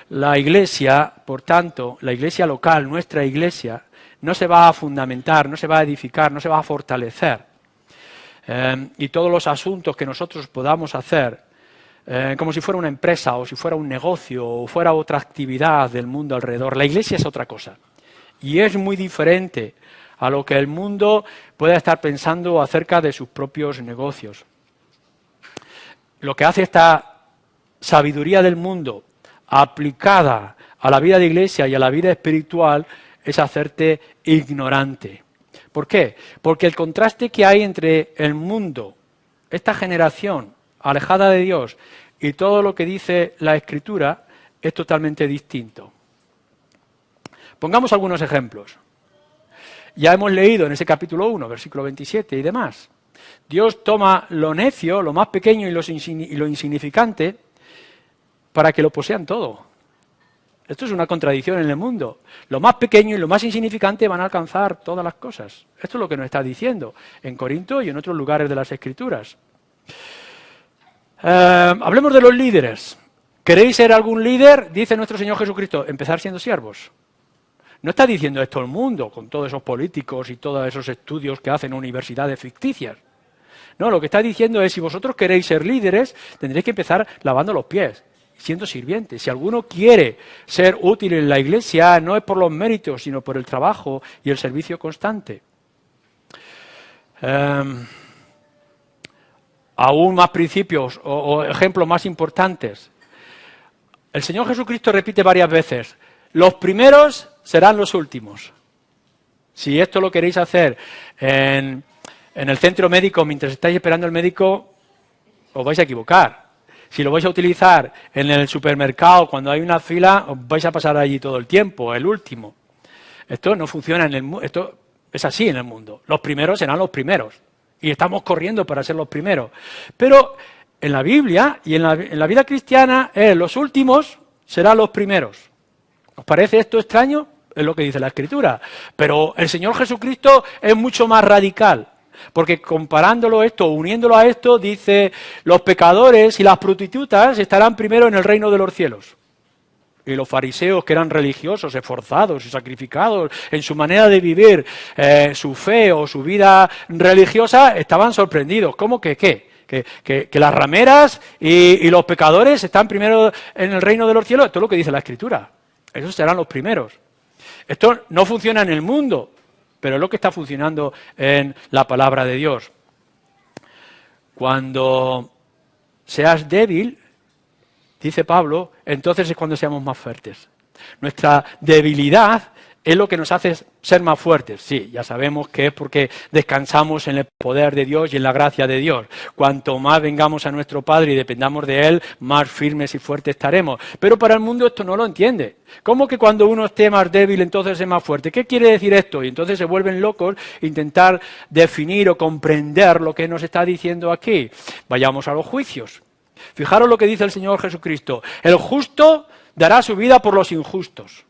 La iglesia, por tanto, la iglesia local, nuestra iglesia, no se va a fundamentar, no se va a edificar, no se va a fortalecer. Y todos los asuntos que nosotros podamos hacer, como si fuera una empresa o si fuera un negocio o fuera otra actividad del mundo alrededor. La iglesia es otra cosa. Y es muy diferente a lo que el mundo pueda estar pensando acerca de sus propios negocios. Lo que hace esta sabiduría del mundo aplicada a la vida de iglesia y a la vida espiritual es hacerte ignorante. ¿Por qué? Porque el contraste que hay entre el mundo, esta generación alejada de Dios, y todo lo que dice la Escritura es totalmente distinto. Pongamos algunos ejemplos. Ya hemos leído en ese capítulo 1, versículo 27 y demás. Dios toma lo necio, lo más pequeño y lo insignificante para que lo posean todo. Esto es una contradicción en el mundo. Lo más pequeño y lo más insignificante van a alcanzar todas las cosas. Esto es lo que nos está diciendo en Corinto y en otros lugares de las Escrituras. Hablemos de los líderes. ¿Queréis ser algún líder? Dice nuestro Señor Jesucristo, empezar siendo siervos. No está diciendo esto el mundo, con todos esos políticos y todos esos estudios que hacen universidades ficticias. No, lo que está diciendo es, si vosotros queréis ser líderes, tendréis que empezar lavando los pies, siendo sirvientes. Si alguno quiere ser útil en la iglesia, no es por los méritos, sino por el trabajo y el servicio constante. Aún más principios o ejemplos más importantes. El Señor Jesucristo repite varias veces, los primeros serán los últimos. Si esto lo queréis hacer en el centro médico mientras estáis esperando al médico, os vais a equivocar. Si lo vais a utilizar en el supermercado cuando hay una fila, os vais a pasar allí todo el tiempo, el último. Esto no funciona en el mundo, esto es así en el mundo. Los primeros serán los primeros. Y estamos corriendo para ser los primeros. Pero en la Biblia y en la vida cristiana, los últimos serán los primeros. ¿Os parece esto extraño? Es lo que dice la Escritura. Pero el Señor Jesucristo es mucho más radical. Porque comparándolo esto, uniéndolo a esto, dice, los pecadores y las prostitutas estarán primero en el reino de los cielos. Y los fariseos, que eran religiosos, esforzados y sacrificados en su manera de vivir su fe o su vida religiosa, estaban sorprendidos. ¿Cómo que qué? Que las rameras y los pecadores están primero en el reino de los cielos. Esto es lo que dice la Escritura. Esos serán los primeros. Esto no funciona en el mundo, pero es lo que está funcionando en la palabra de Dios. Cuando seas débil, dice Pablo, entonces es cuando seamos más fuertes. Nuestra debilidad es lo que nos hace ser más fuertes. Sí, ya sabemos que es porque descansamos en el poder de Dios y en la gracia de Dios. Cuanto más vengamos a nuestro Padre y dependamos de Él, más firmes y fuertes estaremos. Pero para el mundo esto no lo entiende. ¿Cómo que cuando uno esté más débil entonces es más fuerte? ¿Qué quiere decir esto? Y entonces se vuelven locos intentar definir o comprender lo que nos está diciendo aquí. Vayamos a los juicios. Fijaros lo que dice el Señor Jesucristo. El justo dará su vida por los injustos.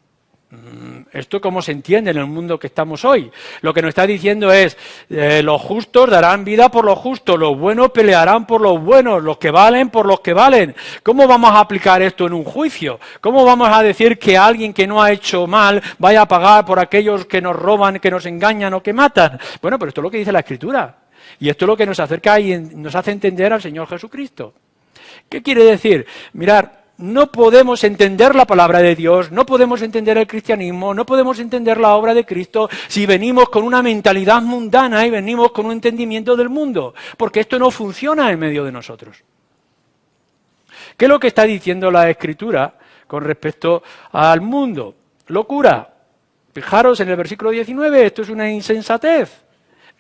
¿Esto cómo se entiende en el mundo que estamos hoy? Lo que nos está diciendo es, los justos darán vida por los justos, los buenos pelearán por los buenos, los que valen por los que valen. ¿Cómo vamos a aplicar esto en un juicio? ¿Cómo vamos a decir que alguien que no ha hecho mal vaya a pagar por aquellos que nos roban, que nos engañan o que matan? Bueno, pero esto es lo que dice la Escritura. Y esto es lo que nos acerca y nos hace entender al Señor Jesucristo. ¿Qué quiere decir? Mirar, no podemos entender la palabra de Dios, no podemos entender el cristianismo, no podemos entender la obra de Cristo si venimos con una mentalidad mundana y venimos con un entendimiento del mundo, porque esto no funciona en medio de nosotros. ¿Qué es lo que está diciendo la Escritura con respecto al mundo? Locura. Fijaros en el versículo 19, esto es una insensatez.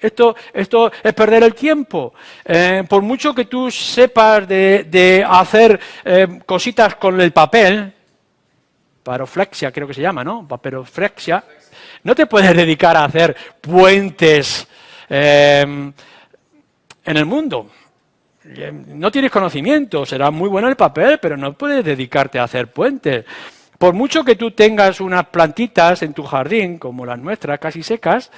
Esto es perder el tiempo. Por mucho que tú sepas de hacer cositas con el papel, papiroflexia creo que se llama, ¿no? Papiroflexia, no te puedes dedicar a hacer puentes en el mundo. No tienes conocimiento, será muy bueno el papel, pero no puedes dedicarte a hacer puentes. Por mucho que tú tengas unas plantitas en tu jardín, como las nuestras, casi secas,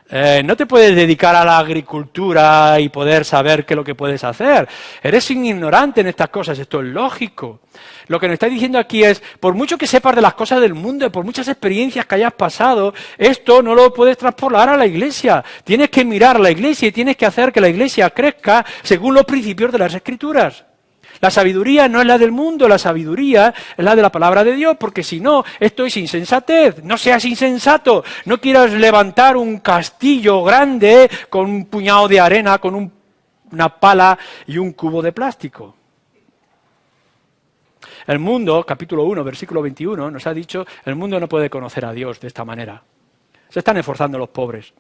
No te puedes dedicar a la agricultura y poder saber qué es lo que puedes hacer. Eres un ignorante en estas cosas, esto es lógico. Lo que nos está diciendo aquí es, por mucho que sepas de las cosas del mundo, por muchas experiencias que hayas pasado, esto no lo puedes traspolar a la Iglesia. Tienes que mirar a la Iglesia y tienes que hacer que la Iglesia crezca según los principios de las Escrituras. La sabiduría no es la del mundo, la sabiduría es la de la palabra de Dios, porque si no, esto es insensatez. No seas insensato, no quieras levantar un castillo grande con un puñado de arena, con una pala y un cubo de plástico. El mundo, capítulo 1, versículo 21, nos ha dicho, el mundo no puede conocer a Dios de esta manera. Se están esforzando los pobres.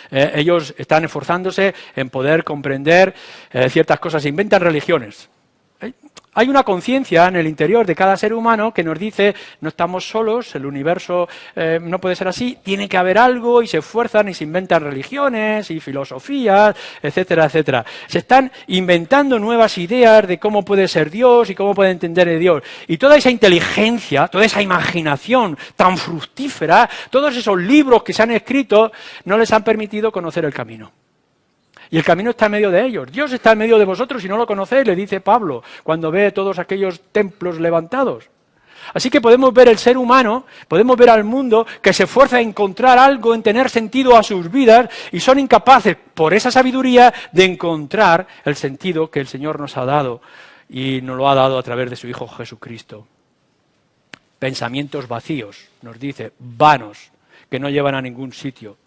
Ellos están esforzándose en poder comprender ciertas cosas, se inventan religiones. Hay una conciencia en el interior de cada ser humano que nos dice, no estamos solos, el universo no puede ser así, tiene que haber algo, y se esfuerzan y se inventan religiones y filosofías, etcétera, etcétera. Se están inventando nuevas ideas de cómo puede ser Dios y cómo puede entender de Dios. Y toda esa inteligencia, toda esa imaginación tan fructífera, todos esos libros que se han escrito, no les han permitido conocer el camino. Y el camino está en medio de ellos. Dios está en medio de vosotros y no lo conocéis, le dice Pablo, cuando ve todos aquellos templos levantados. Así que podemos ver el ser humano, podemos ver al mundo que se esfuerza en encontrar algo, en tener sentido a sus vidas, y son incapaces, por esa sabiduría, de encontrar el sentido que el Señor nos ha dado, y nos lo ha dado a través de su Hijo Jesucristo. Pensamientos vacíos, nos dice, vanos, que no llevan a ningún sitio.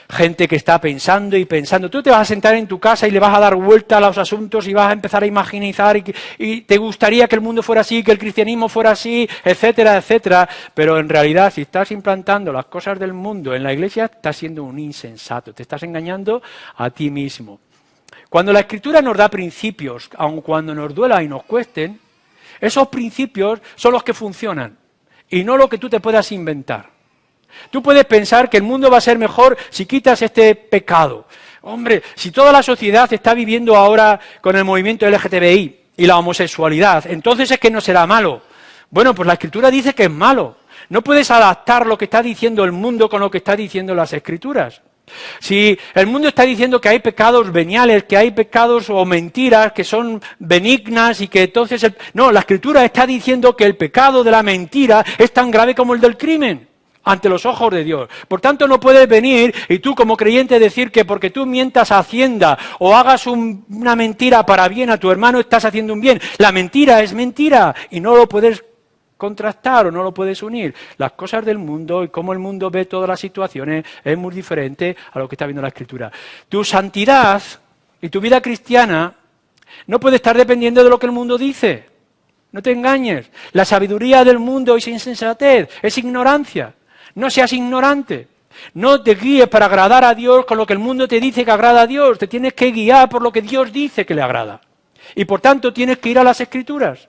Gente que está pensando y pensando. Tú te vas a sentar en tu casa y le vas a dar vuelta a los asuntos y vas a empezar a imaginizar y te gustaría que el mundo fuera así, que el cristianismo fuera así, etcétera, etcétera. Pero en realidad, si estás implantando las cosas del mundo en la Iglesia, estás siendo un insensato, te estás engañando a ti mismo. Cuando la Escritura nos da principios, aun cuando nos duela y nos cuesten, esos principios son los que funcionan y no lo que tú te puedas inventar. Tú puedes pensar que el mundo va a ser mejor si quitas este pecado. Hombre, si toda la sociedad está viviendo ahora con el movimiento LGTBI y la homosexualidad, entonces es que no será malo. Bueno, pues la Escritura dice que es malo. No puedes adaptar lo que está diciendo el mundo con lo que está diciendo las Escrituras. Si el mundo está diciendo que hay pecados veniales, que hay pecados o mentiras que son benignas y que entonces... No, la Escritura está diciendo que el pecado de la mentira es tan grave como el del crimen ante los ojos de Dios. Por tanto, no puedes venir y tú como creyente decir que porque tú mientas a Hacienda o hagas una mentira para bien a tu hermano, estás haciendo un bien. La mentira es mentira y no lo puedes contrastar o no lo puedes unir. Las cosas del mundo y cómo el mundo ve todas las situaciones es muy diferente a lo que está viendo la Escritura. Tu santidad y tu vida cristiana no puede estar dependiendo de lo que el mundo dice. No te engañes. La sabiduría del mundo es insensatez, es ignorancia. No seas ignorante, no te guíes para agradar a Dios con lo que el mundo te dice que agrada a Dios, te tienes que guiar por lo que Dios dice que le agrada. Y por tanto tienes que ir a las Escrituras,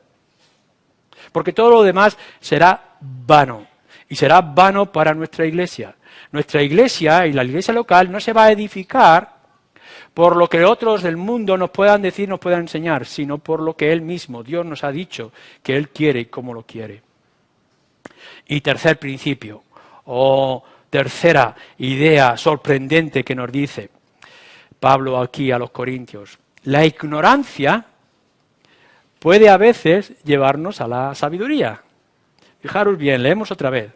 porque todo lo demás será vano, y será vano para nuestra Iglesia. Nuestra Iglesia y la Iglesia local no se va a edificar por lo que otros del mundo nos puedan decir, nos puedan enseñar, sino por lo que Él mismo, Dios nos ha dicho que Él quiere y cómo lo quiere. Y tercer principio, o tercera idea sorprendente que nos dice Pablo aquí a los Corintios. La ignorancia puede a veces llevarnos a la sabiduría. Fijaros bien, leemos otra vez.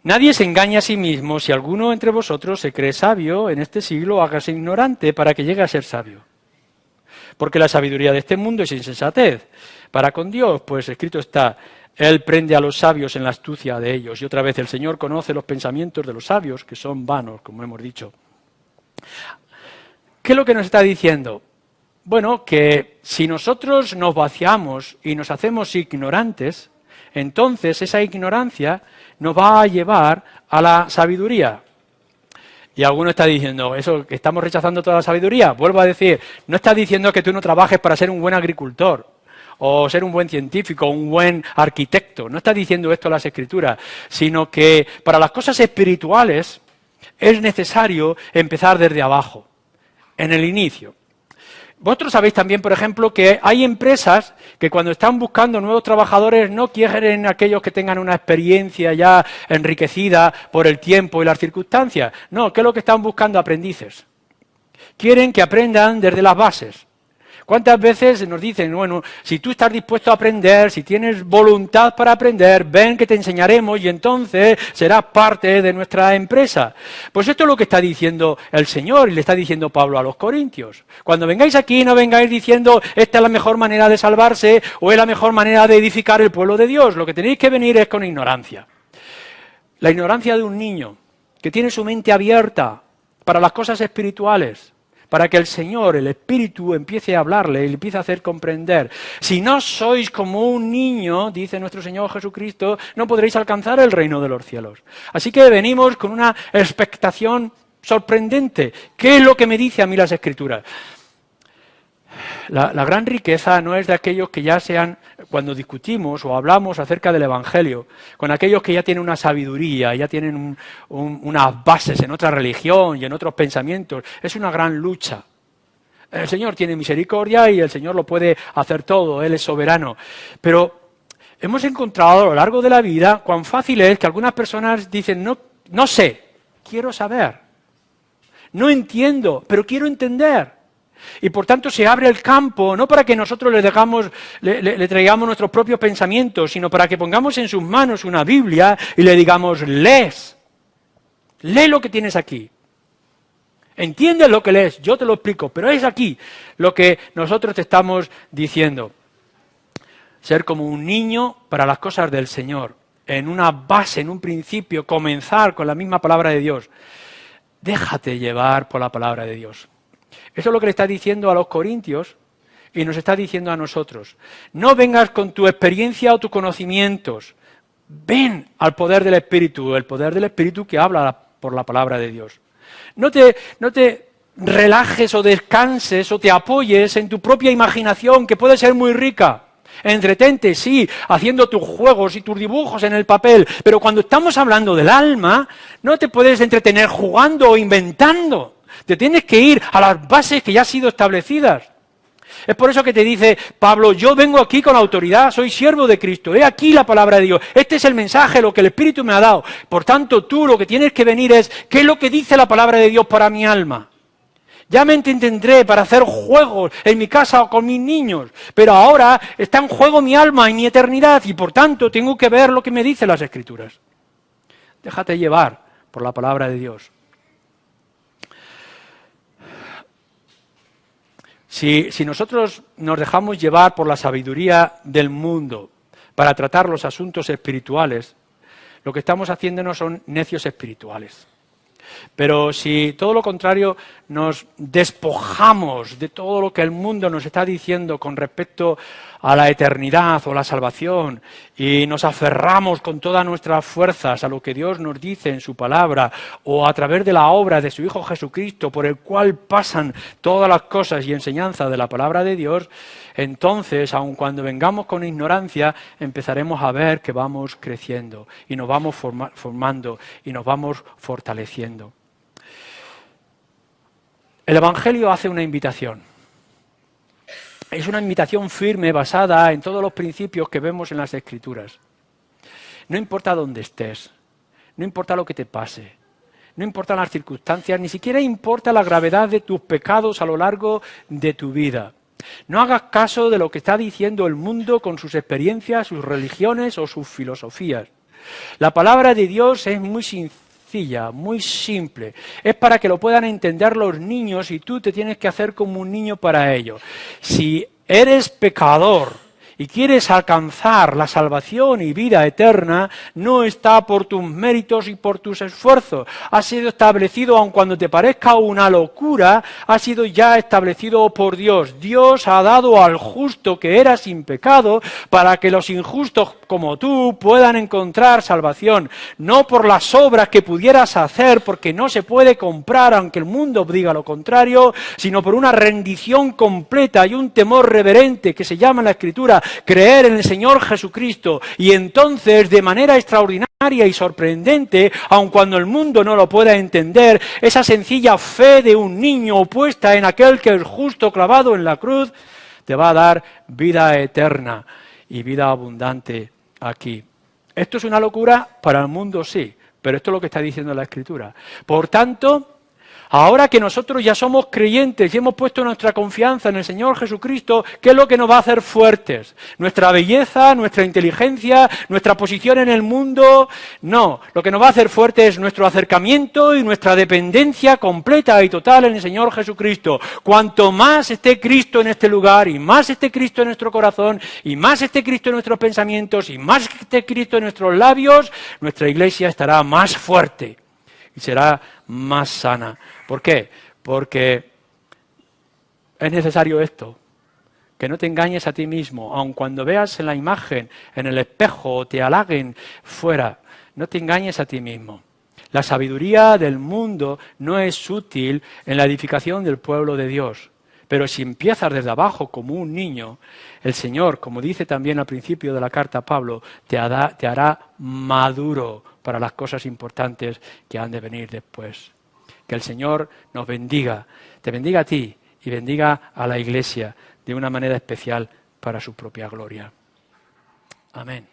Nadie se engaña a sí mismo. Si alguno entre vosotros se cree sabio en este siglo, hágase ignorante para que llegue a ser sabio. Porque la sabiduría de este mundo es insensatez. Para con Dios, pues escrito está, Él prende a los sabios en la astucia de ellos. Y otra vez, el Señor conoce los pensamientos de los sabios, que son vanos, como hemos dicho. ¿Qué es lo que nos está diciendo? Bueno, que si nosotros nos vaciamos y nos hacemos ignorantes, entonces esa ignorancia nos va a llevar a la sabiduría. Y alguno está diciendo, ¿eso que estamos rechazando toda la sabiduría? Vuelvo a decir, no está diciendo que tú no trabajes para ser un buen agricultor, o ser un buen científico, un buen arquitecto. No está diciendo esto las Escrituras, sino que para las cosas espirituales es necesario empezar desde abajo, en el inicio. Vosotros sabéis también, por ejemplo, que hay empresas que cuando están buscando nuevos trabajadores no quieren aquellos que tengan una experiencia ya enriquecida por el tiempo y las circunstancias. No, ¿qué es lo que están buscando? Aprendices. Quieren que aprendan desde las bases. ¿Cuántas veces nos dicen, bueno, si tú estás dispuesto a aprender, si tienes voluntad para aprender, ven que te enseñaremos y entonces serás parte de nuestra empresa? Pues esto es lo que está diciendo el Señor y le está diciendo Pablo a los corintios. Cuando vengáis aquí no vengáis diciendo esta es la mejor manera de salvarse o es la mejor manera de edificar el pueblo de Dios. Lo que tenéis que venir es con ignorancia. La ignorancia de un niño que tiene su mente abierta para las cosas espirituales, para que el Señor, el Espíritu, empiece a hablarle y le empiece a hacer comprender. Si no sois como un niño, dice nuestro Señor Jesucristo, no podréis alcanzar el reino de los cielos. Así que venimos con una expectación sorprendente. ¿Qué es lo que me dice a mí las Escrituras? La gran riqueza no es de aquellos que ya sean, cuando discutimos o hablamos acerca del Evangelio, con aquellos que ya tienen una sabiduría, ya tienen unas bases en otra religión y en otros pensamientos. Es una gran lucha. El Señor tiene misericordia y el Señor lo puede hacer todo, Él es soberano. Pero hemos encontrado a lo largo de la vida cuán fácil es que algunas personas dicen, no sé, quiero saber. No entiendo, pero quiero entender. Y por tanto se abre el campo, no para que nosotros le traigamos nuestros propios pensamientos, sino para que pongamos en sus manos una Biblia y le digamos, lee lo que tienes aquí. Entiendes lo que lees, yo te lo explico, pero es aquí lo que nosotros te estamos diciendo. Ser como un niño para las cosas del Señor, en una base, en un principio, comenzar con la misma palabra de Dios. Déjate llevar por la palabra de Dios. Eso es lo que le está diciendo a los corintios y nos está diciendo a nosotros. No vengas con tu experiencia o tus conocimientos. Ven al poder del Espíritu, el poder del Espíritu que habla por la palabra de Dios. No te relajes o descanses o te apoyes en tu propia imaginación, que puede ser muy rica. Entretente, sí, haciendo tus juegos y tus dibujos en el papel, pero cuando estamos hablando del alma, no te puedes entretener jugando o inventando. Te tienes que ir a las bases que ya han sido establecidas. Es por eso que te dice Pablo, yo vengo aquí con autoridad, soy siervo de Cristo, he aquí la palabra de Dios, este es el mensaje, lo que el Espíritu me ha dado. Por tanto, tú lo que tienes que venir es, ¿qué es lo que dice la palabra de Dios para mi alma? Ya me entretendré para hacer juegos en mi casa o con mis niños, pero ahora está en juego mi alma y mi eternidad y por tanto tengo que ver lo que me dicen las Escrituras. Déjate llevar por la palabra de Dios. Si nosotros nos dejamos llevar por la sabiduría del mundo para tratar los asuntos espirituales, lo que estamos haciéndonos son necios espirituales. Pero si todo lo contrario nos despojamos de todo lo que el mundo nos está diciendo con respecto a la eternidad o la salvación y nos aferramos con todas nuestras fuerzas a lo que Dios nos dice en su palabra o a través de la obra de su Hijo Jesucristo por el cual pasan todas las cosas y enseñanzas de la palabra de Dios, entonces, aun cuando vengamos con ignorancia, empezaremos a ver que vamos creciendo y nos vamos formando y nos vamos fortaleciendo. El Evangelio hace una invitación. Es una invitación firme basada en todos los principios que vemos en las Escrituras. No importa dónde estés, no importa lo que te pase, no importan las circunstancias, ni siquiera importa la gravedad de tus pecados a lo largo de tu vida. No hagas caso de lo que está diciendo el mundo con sus experiencias, sus religiones o sus filosofías. La palabra de Dios es muy sencilla, muy simple. Es para que lo puedan entender los niños y tú te tienes que hacer como un niño para ello. Si eres pecador y quieres alcanzar la salvación y vida eterna, no está por tus méritos y por tus esfuerzos. Ha sido establecido, aun cuando te parezca una locura, ha sido ya establecido por Dios. Dios ha dado al justo que era sin pecado para que los injustos como tú puedan encontrar salvación. No por las obras que pudieras hacer, porque no se puede comprar, aunque el mundo diga lo contrario, sino por una rendición completa y un temor reverente que se llama en la Escritura creer en el Señor Jesucristo. Y entonces, de manera extraordinaria y sorprendente, aun cuando el mundo no lo pueda entender, esa sencilla fe de un niño puesta en aquel que es justo clavado en la cruz, te va a dar vida eterna y vida abundante aquí. Esto es una locura para el mundo, sí, pero esto es lo que está diciendo la Escritura. Por tanto, ahora que nosotros ya somos creyentes y hemos puesto nuestra confianza en el Señor Jesucristo, ¿qué es lo que nos va a hacer fuertes? ¿Nuestra belleza, nuestra inteligencia, nuestra posición en el mundo? No, lo que nos va a hacer fuertes es nuestro acercamiento y nuestra dependencia completa y total en el Señor Jesucristo. Cuanto más esté Cristo en este lugar, y más esté Cristo en nuestro corazón, y más esté Cristo en nuestros pensamientos, y más esté Cristo en nuestros labios, nuestra iglesia estará más fuerte y será más sana. ¿Por qué? Porque es necesario esto, que no te engañes a ti mismo, aun cuando veas en la imagen, en el espejo, o te halaguen fuera, no te engañes a ti mismo. La sabiduría del mundo no es útil en la edificación del pueblo de Dios, pero si empiezas desde abajo como un niño, el Señor, como dice también al principio de la carta a Pablo, te hará maduro para las cosas importantes que han de venir después. Que el Señor nos bendiga, te bendiga a ti y bendiga a la Iglesia de una manera especial para su propia gloria. Amén.